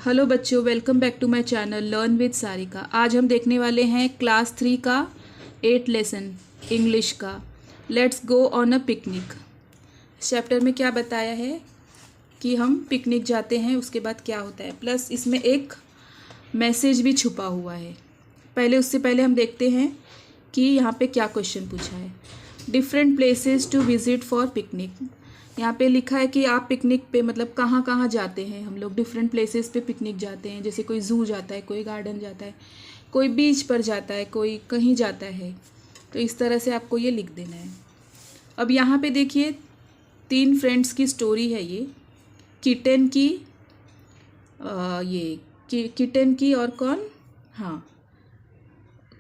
Hello बच्चों, welcome back to my channel learn with Sarika. आज हम देखने वाले हैं क्लास 3 का 8 लेसन इंग्लिश का। Let's go on a picnic. Chapter में क्या बताया है कि हम पिकनिक जाते हैं, उसके बाद क्या होता है, प्लस इसमें एक मैसेज भी छुपा हुआ है। उससे पहले हम देखते हैं कि यहाँ पे क्या क्वेश्चन पूछा है। Different places to visit for picnic. यहाँ पे लिखा है कि आप पिकनिक पे मतलब कहाँ कहाँ जाते हैं। हम लोग डिफरेंट प्लेसेस पे पिकनिक जाते हैं, जैसे कोई ज़ू जाता है, कोई गार्डन जाता है, कोई बीच पर जाता है, कोई कहीं जाता है। तो इस तरह से आपको ये लिख देना है। अब यहाँ पे देखिए 3 फ्रेंड्स की स्टोरी है ये। किटन की किटन की और कौन, हाँ,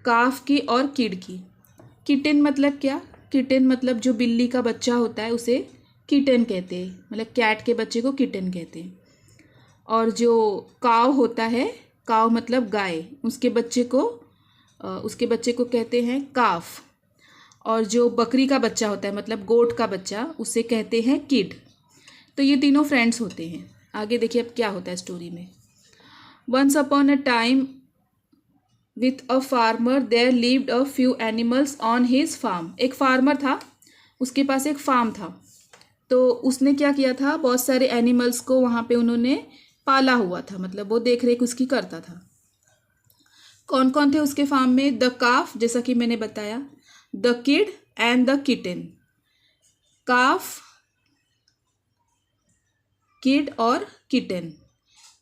काफ की और किड की। किटन मतलब क्या? किटन मतलब जो बिल्ली का बच्चा होता है उसे किटन कहते हैं, मतलब कैट के बच्चे को किटन कहते हैं। और जो काव होता है, काव मतलब गाय, उसके बच्चे को कहते हैं काफ। और जो बकरी का बच्चा होता है मतलब गोट का बच्चा, उसे कहते हैं किड। तो ये तीनों फ्रेंड्स होते हैं। आगे देखिए अब क्या होता है स्टोरी में। Once upon a time with a farmer there lived a few animals on his farm. एक फार्मर था, उसके पास एक फार्म था। तो उसने क्या किया था, बहुत सारे एनिमल्स को वहाँ पे उन्होंने पाला हुआ था, मतलब वो देख रेख उसकी करता था। कौन कौन थे उसके फार्म में? द काफ, जैसा कि मैंने बताया, the kid and the kitten. Calf, kid और किटन,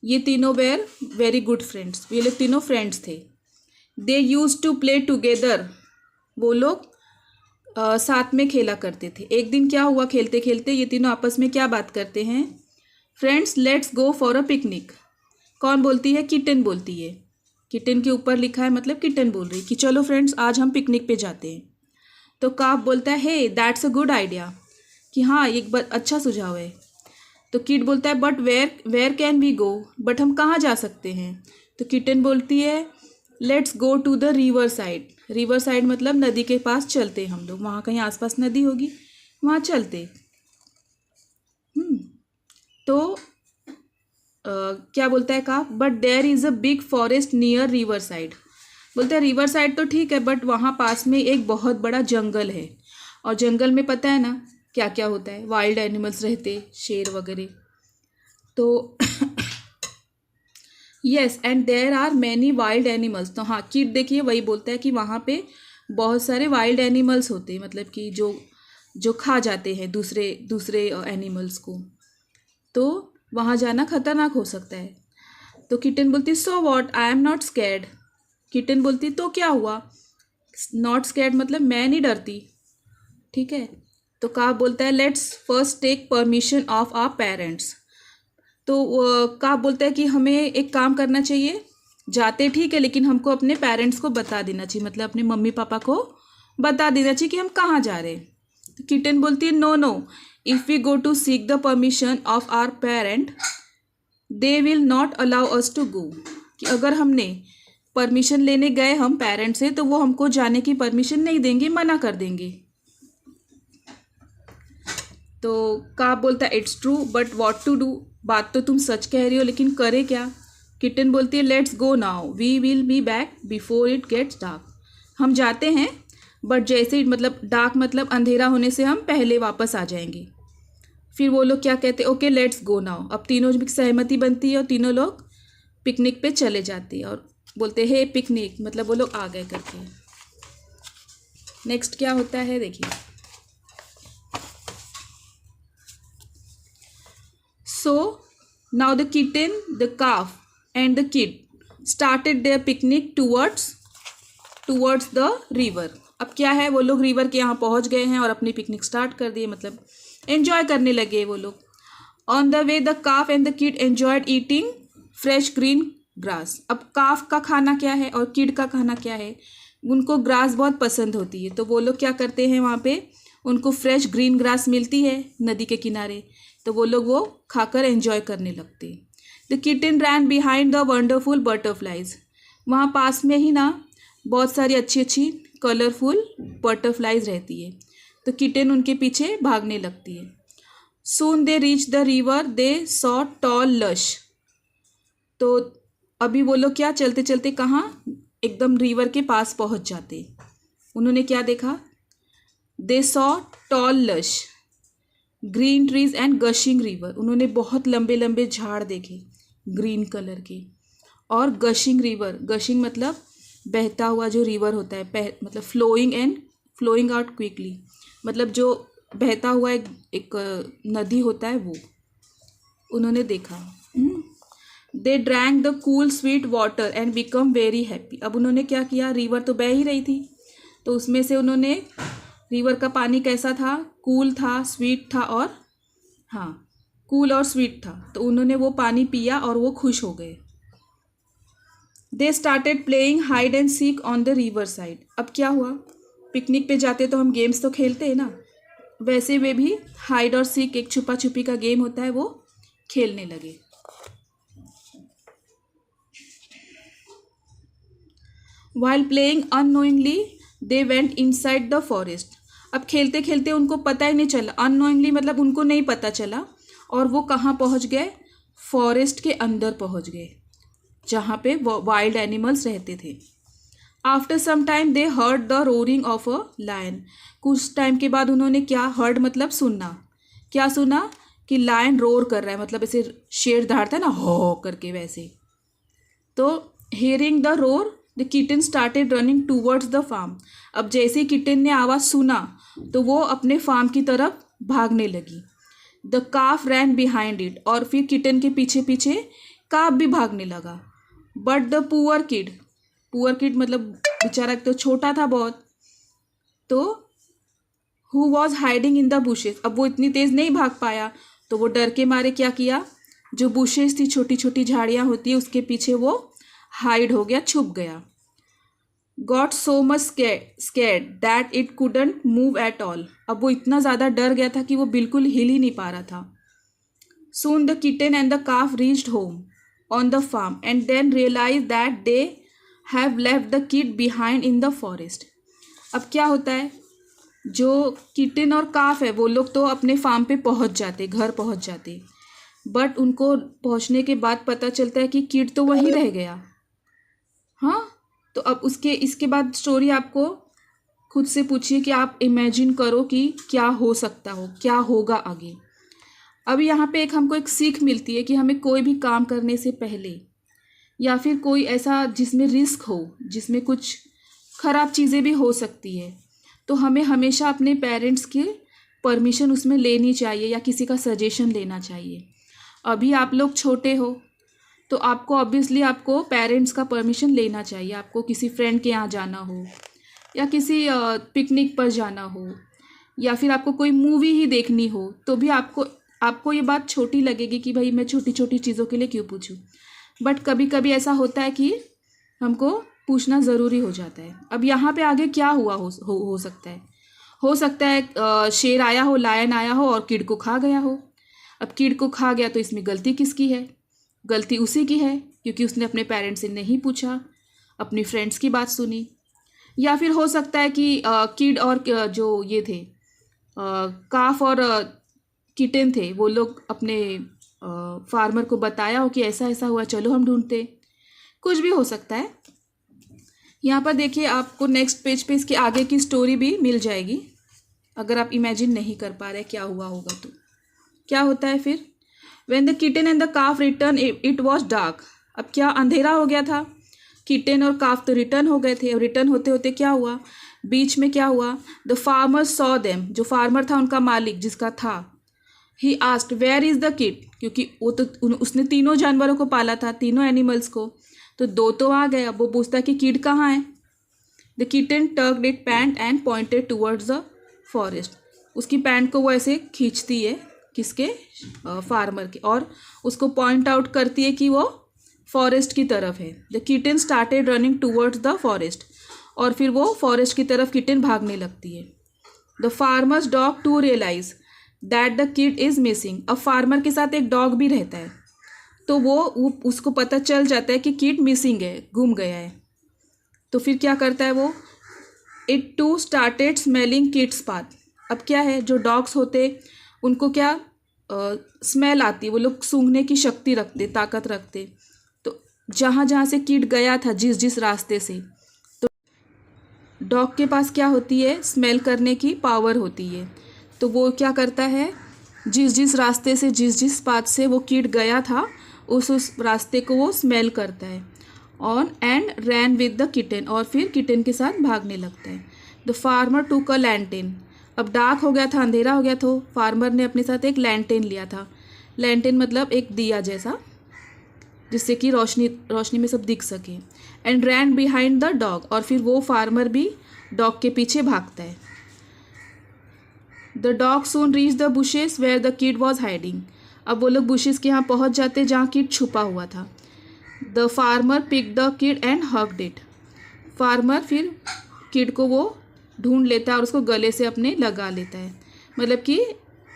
ये तीनों वेर वेरी गुड फ्रेंड्स। ये लोग तीनों फ्रेंड्स थे। दे यूज टू प्ले टुगेदर। वो लोग साथ में खेला करते थे। एक दिन क्या हुआ, खेलते खेलते ये तीनों आपस में क्या बात करते हैं, friends let's go for a picnic. कौन बोलती है? किटन बोलती है। किटन के ऊपर लिखा है, मतलब किटन बोल रही कि चलो फ्रेंड्स आज हम पिकनिक पे जाते हैं। तो काफ बोलता है hey that's a good idea, कि हाँ एक अच्छा सुझाव है। तो किड बोलता है but where can we go, but हम कहाँ जा सकते हैं? तो किटन बोलती है let's go to the riverside. Riverside मतलब नदी के पास चलते हम लोग, वहाँ कहीं आसपास नदी होगी, वहाँ चलते। तो क्या बोलता है काफ, but there is a big forest near river side. बोलते हैं रिवर साइड तो ठीक है, बट वहाँ पास में एक बहुत बड़ा जंगल है। और जंगल में पता है ना क्या क्या होता है, वाइल्ड एनिमल्स रहते, शेर वगैरह। तो yes and there are many wild animals. तो हाँ, किड देखिए वही बोलता है कि वहाँ पे बहुत सारे वाइल्ड एनिमल्स होते हैं, मतलब कि जो खा जाते हैं दूसरे एनिमल्स को। तो वहाँ जाना खतरनाक हो सकता है। तो किटन बोलती so what, I am not scared. Kitten बोलती तो क्या हुआ, नॉट स्कैर्ड मतलब मैं नहीं डरती, ठीक है। तो काफ बोलता है let's first take permission of our parents. तो काफ बोलता है कि हमें एक काम करना चाहिए, जाते ठीक है लेकिन हमको अपने पेरेंट्स को बता देना चाहिए, मतलब अपने मम्मी पापा को बता देना चाहिए कि हम कहाँ जा रहे हैं। तो किटन बोलती है no no, if we go to seek the permission of our parent they will not allow us to go. कि अगर हमने परमिशन लेने गए हम पेरेंट्स से, तो वो हमको जाने की परमिशन नहीं देंगे, मना कर देंगे। तो काफ बोलता है it's true but what to do. बात तो तुम सच कह रही हो, लेकिन करे क्या? किटन बोलती है let's go now, we will be back before it gets dark. हम जाते हैं, बट जैसे ही मतलब डार्क मतलब अंधेरा होने से हम पहले वापस आ जाएंगे। फिर वो लोग क्या कहते हैं, ओके लेट्स गो नाउ। अब तीनों की सहमति बनती है और तीनों लोग पिकनिक पे चले जाते हैं और बोलते हैं हे पिकनिक, मतलब वो लोग आ गए करके। नेक्स्ट क्या होता है देखिए। So now the kitten, the calf and the kid started their picnic towards the river. अब क्या है, वो लोग रिवर के यहाँ पहुँच गए हैं और अपनी पिकनिक स्टार्ट कर दिए, मतलब एंजॉय करने लगे वो लोग। On the way the calf and the kid enjoyed eating fresh green grass. अब काफ का खाना क्या है और किड का खाना क्या है, उनको ग्रास बहुत पसंद होती है। तो वो लोग क्या करते हैं, वहाँ पे उनको फ्रेश ग्रीन ग्रास मिलती है नदी के किनारे, तो वो लोग वो खाकर एंजॉय करने लगते। The kitten ran behind the wonderful butterflies. वहाँ पास में ही ना बहुत सारी अच्छी अच्छी कलरफुल बटरफ्लाइज रहती है, तो किटन उनके पीछे भागने लगती है। Soon they reach the river, they saw tall lush. तो अभी वो लोग क्या चलते चलते कहाँ एकदम रिवर के पास पहुँच जाते। उन्होंने क्या देखा? They saw tall lush green trees and gushing river. उन्होंने बहुत लंबे लंबे झाड़ देखे ग्रीन कलर के, और गशिंग रिवर, गशिंग मतलब बहता हुआ जो रिवर होता है, मतलब फ्लोइंग आउट क्विकली, मतलब जो बहता हुआ एक नदी होता है वो उन्होंने देखा। They drank the cool sweet water and become very happy. अब उन्होंने क्या किया? रिवर तो बह ही रही थी, तो उसमें से उन्होंने, रिवर का पानी कैसा था? कूल था, स्वीट था, और हाँ कूल और स्वीट था। तो उन्होंने वो पानी पिया और वो खुश हो गए। They started playing hide and seek on the river side. अब क्या हुआ? पिकनिक पे जाते तो हम गेम्स तो खेलते हैं ना, वैसे वे भी हाइड और सीक, एक छुपा छुपी का गेम होता है, वो खेलने लगे। While playing unknowingly, they went inside the forest. अब खेलते खेलते उनको पता ही नहीं चला, unknowingly मतलब उनको नहीं पता चला, और वो कहाँ पहुँच गए? फॉरेस्ट के अंदर पहुँच गए, जहाँ पे वाइल्ड एनिमल्स रहते थे। After some time they heard the roaring of a lion. कुछ टाइम के बाद उन्होंने क्या? हर्ड मतलब सुनना। क्या सुना? कि लायन रोर कर रहा है, मतलब ऐसे शेर दहाड़ता है ना, हो करके वैसे। तो hearing the roar the kitten started running towards the farm. अब जैसे किटन ने आवाज़ सुना तो वो अपने फार्म की तरफ भागने लगी। The calf ran behind it, और फिर किटन के पीछे पीछे काफ भी भागने लगा। बट द पुअर किड मतलब बेचारा तो छोटा था बहुत, तो who was hiding in the bushes, अब वो इतनी तेज़ नहीं भाग पाया, तो वो डर के मारे क्या किया? जो बुशेस थी, छोटी छोटी झाड़ियाँ होती है, उसके पीछे वो हाइड हो गया, छुप गया। Got so much scared that it couldn't move at all. अब वो इतना ज़्यादा डर गया था कि वो बिल्कुल हिल ही नहीं पा रहा था। Soon the kitten and the calf reached home on the farm and then realize that they have left the kid behind in the forest. अब क्या होता है? जो किटन और काफ है वो लोग तो अपने फार्म पे पहुंच जाते, घर पहुंच जाते, बट उनको पहुंचने के बाद पता चलता है कि किड तो वहीं रह गया। हाँ, तो अब इसके बाद स्टोरी आपको खुद से पूछिए कि आप इमेजिन करो कि क्या हो सकता हो, क्या होगा आगे। अब यहाँ पे हमको एक सीख मिलती है कि हमें कोई भी काम करने से पहले, या फिर कोई ऐसा जिसमें रिस्क हो, जिसमें कुछ खराब चीज़ें भी हो सकती है, तो हमें हमेशा अपने पेरेंट्स की परमिशन उसमें लेनी चाहिए या किसी का सजेशन लेना चाहिए। अभी आप लोग छोटे हो तो आपको ऑब्वियसली आपको पेरेंट्स का परमिशन लेना चाहिए। आपको किसी फ्रेंड के यहाँ जाना हो, या किसी पिकनिक पर जाना हो, या फिर आपको कोई मूवी ही देखनी हो, तो भी आपको ये बात छोटी लगेगी कि भाई मैं छोटी छोटी चीज़ों के लिए क्यों पूछूं, बट कभी कभी ऐसा होता है कि हमको पूछना ज़रूरी हो जाता है। अब यहाँ पे आगे क्या हुआ हो सकता है शेर आया हो, लायन आया हो और किड को खा गया हो। अब किड को खा गया तो इसमें गलती किसकी है? गलती उसी की है, क्योंकि उसने अपने पेरेंट्स से नहीं पूछा, अपनी फ्रेंड्स की बात सुनी। या फिर हो सकता है कि किड और जो ये थे काफ और किटन थे, वो लोग अपने फार्मर को बताया हो कि ऐसा ऐसा हुआ, चलो हम ढूंढते। कुछ भी हो सकता है। यहाँ पर देखिए, आपको नेक्स्ट पेज पे इसके आगे की स्टोरी भी मिल जाएगी, अगर आप इमेजिन नहीं कर पा रहे क्या हुआ होगा तो। क्या होता है फिर? When the kitten and the calf returned, it was dark. अब क्या अंधेरा हो गया था? किटन और काफ तो रिटर्न हो गए थे, और रिटर्न होते होते क्या हुआ? बीच में क्या हुआ? द फार्मर सॉ देम, जो फार्मर था उनका मालिक जिसका था, he asked where is the kid, क्योंकि वो तो उसने तीनों जानवरों को पाला था, तीनों एनिमल्स को, तो दो तो आ गए। अब वो पूछता है कि किड कहाँ है? The kitten tugged it pant and pointed towards the forest. उसकी पैंट को वो ऐसे खींचती है, किसके? फार्मर के, और उसको पॉइंट आउट करती है कि वो फॉरेस्ट की तरफ है। The kitten started running towards the forest, और फिर वो फॉरेस्ट की तरफ किटन भागने लगती है। The farmer's dog too realize that the kid is missing. अब फार्मर के साथ एक डॉग भी रहता है, तो वो उसको पता चल जाता है कि किड मिसिंग है, गुम गया है। तो फिर क्या करता है वो? It too started smelling kid's path. अब क्या है, जो डॉग्स होते उनको क्या स्मेल आती है, वो लोग सूंघने की शक्ति रखते, ताकत रखते, तो जहाँ जहाँ से कीट गया था, जिस जिस रास्ते से, तो डॉग के पास क्या होती है, स्मेल करने की पावर होती है। तो वो क्या करता है, जिस जिस रास्ते से, जिस जिस पाथ से वो कीट गया था, उस रास्ते को वो स्मेल करता है। On and ran with the kitten, और फिर किटन के साथ भागने लगता है। द फार्मर टूक अ लैंटेन, अब डार्क हो गया था, अंधेरा हो गया, तो फार्मर ने अपने साथ एक लैंटेन लिया था। लैंटेन मतलब एक दिया जैसा, जिससे कि रोशनी में सब दिख सके। And ran behind the dog, और फिर वो फार्मर भी डॉग के पीछे भागता है। The dog soon reach the bushes where the kid was hiding, अब वो लोग बुशेस के यहाँ पहुँच जाते जहाँ किड छुपा हुआ था। The farmer pick the kid and hugged it, farmer फिर किड को वो ढूंढ लेता है और उसको गले से अपने लगा लेता है, मतलब कि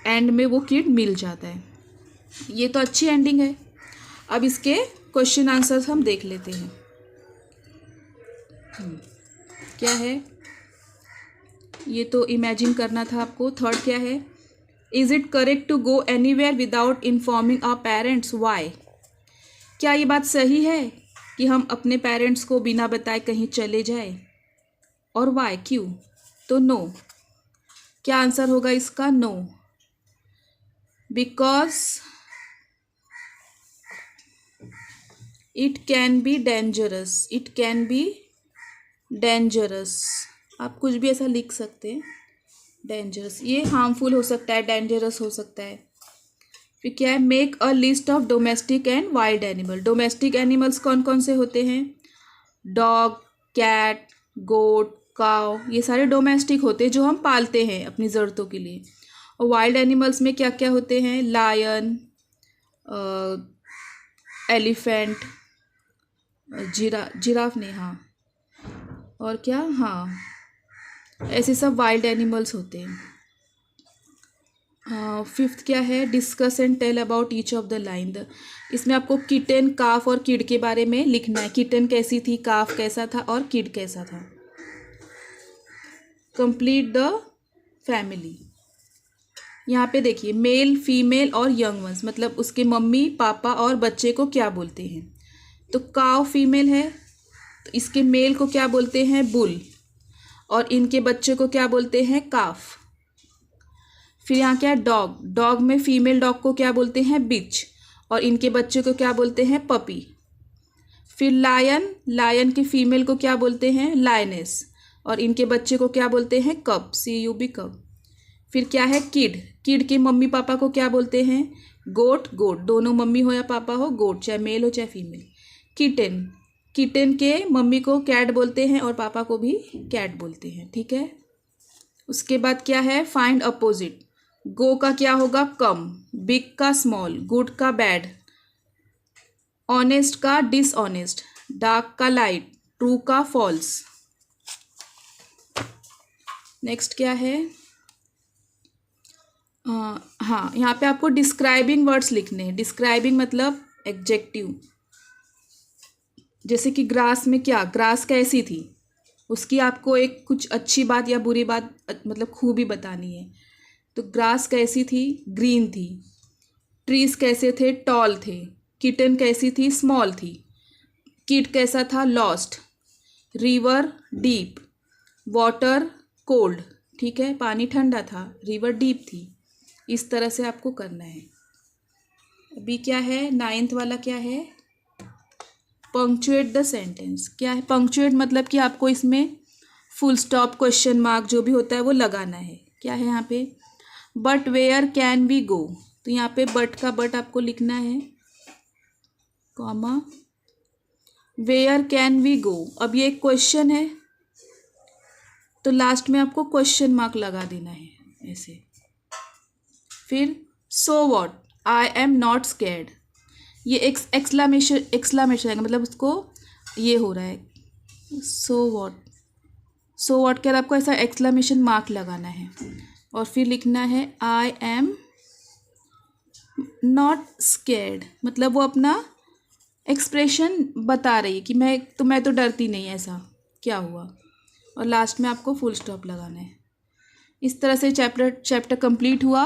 एंड में वो किड मिल जाता है। ये तो अच्छी एंडिंग है। अब इसके क्वेश्चन आंसर्स हम देख लेते हैं। क्या है, ये तो इमेजिन करना था आपको। थर्ड क्या है, is it correct to go anywhere without informing our parents, why, क्या ये बात सही है कि हम अपने पेरेंट्स को बिना बताए कहीं चले जाए, और वाई, क्यों, तो नो। क्या आंसर होगा इसका, no, because it can be dangerous, it can be dangerous, आप कुछ भी ऐसा लिख सकते हैं, डेंजरस, ये हार्मफुल हो सकता है, डेंजरस हो सकता है। फिर क्या है, make a list of domestic and wild animal, domestic animals कौन कौन से होते हैं, डॉग, कैट, गोट, काव, ये सारे डोमेस्टिक होते हैं जो हम पालते हैं अपनी ज़रूरतों के लिए। और वाइल्ड एनिमल्स में क्या क्या होते हैं, लायन, एलिफेंट, जिराफ नहीं, हाँ, और क्या, हाँ, ऐसे सब वाइल्ड एनिमल्स होते हैं। फिफ्थ क्या है, discuss and tell about each of the line, इसमें आपको किटन, काफ और किड के बारे में लिखना है। किटन कैसी थी, काफ कैसा था और किड कैसा था। कंप्लीट द फैमिली, यहाँ पे देखिए मेल, फीमेल और यंग वंस, मतलब उसके मम्मी पापा और बच्चे को क्या बोलते हैं। तो काव फीमेल है, तो इसके मेल को क्या बोलते हैं, बुल, और इनके बच्चे को क्या बोलते हैं, काफ। फिर यहाँ क्या है, डॉग, डॉग में फीमेल डॉग को क्या बोलते हैं, बिच, और इनके बच्चे को क्या बोलते हैं, पपी। फिर लायन, लायन की फीमेल को क्या बोलते हैं, लायनेस, और इनके बच्चे को क्या बोलते हैं, कब, CUB, कब। फिर क्या है, किड, किड के मम्मी पापा को क्या बोलते हैं, गोट, गोट, दोनों मम्मी हो या पापा हो, गोट, चाहे मेल हो चाहे फीमेल। किटन, किटन के मम्मी को कैट बोलते हैं और पापा को भी कैट बोलते हैं, ठीक है। उसके बाद क्या है, फाइंड अपोजिट, गो का क्या होगा, कम, बिग का स्मॉल, गुड का बैड, ऑनेस्ट का डिसऑनेस्ट, डार्क का लाइट, ट्रू का फॉल्स। नेक्स्ट क्या है, हाँ, यहाँ पे आपको डिस्क्राइबिंग वर्ड्स लिखने हैं। डिस्क्राइबिंग मतलब एडजेक्टिव, जैसे कि ग्रास में क्या, ग्रास कैसी थी, उसकी आपको एक कुछ अच्छी बात या बुरी बात, मतलब खूबी बतानी है। तो ग्रास कैसी थी, ग्रीन थी। ट्रीज कैसे थे, टॉल थे। किटन कैसी थी, स्मॉल थी। किड कैसा था, lost. River deep, water cold, ठीक है, पानी ठंडा था, रिवर डीप थी। इस तरह से आपको करना है। अभी क्या है, 9th वाला क्या है, पंक्चुएट द सेंटेंस। क्या है पंक्चुएट, मतलब कि आपको इसमें फुल स्टॉप, क्वेश्चन मार्क जो भी होता है वो लगाना है। क्या है यहाँ पे, but where can we go, तो यहाँ पे बट का बट आपको लिखना है, comma, where can we go. अब ये एक क्वेश्चन है तो लास्ट में आपको क्वेश्चन मार्क लगा देना है ऐसे। फिर so what, I am not scared, ये एक्सक्लामेशन है, मतलब उसको ये हो रहा है, सो वॉट के आपको ऐसा एक्सक्लामेशन मार्क लगाना है। और फिर लिखना है आई एम नॉट स्कैर्ड, मतलब वो अपना एक्सप्रेशन बता रही है कि मैं तो डरती नहीं, ऐसा क्या हुआ। और लास्ट में आपको फुल स्टॉप लगाना है। इस तरह से चैप्टर कंप्लीट हुआ।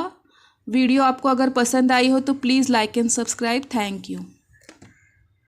वीडियो आपको अगर पसंद आई हो तो please like and subscribe. Thank you.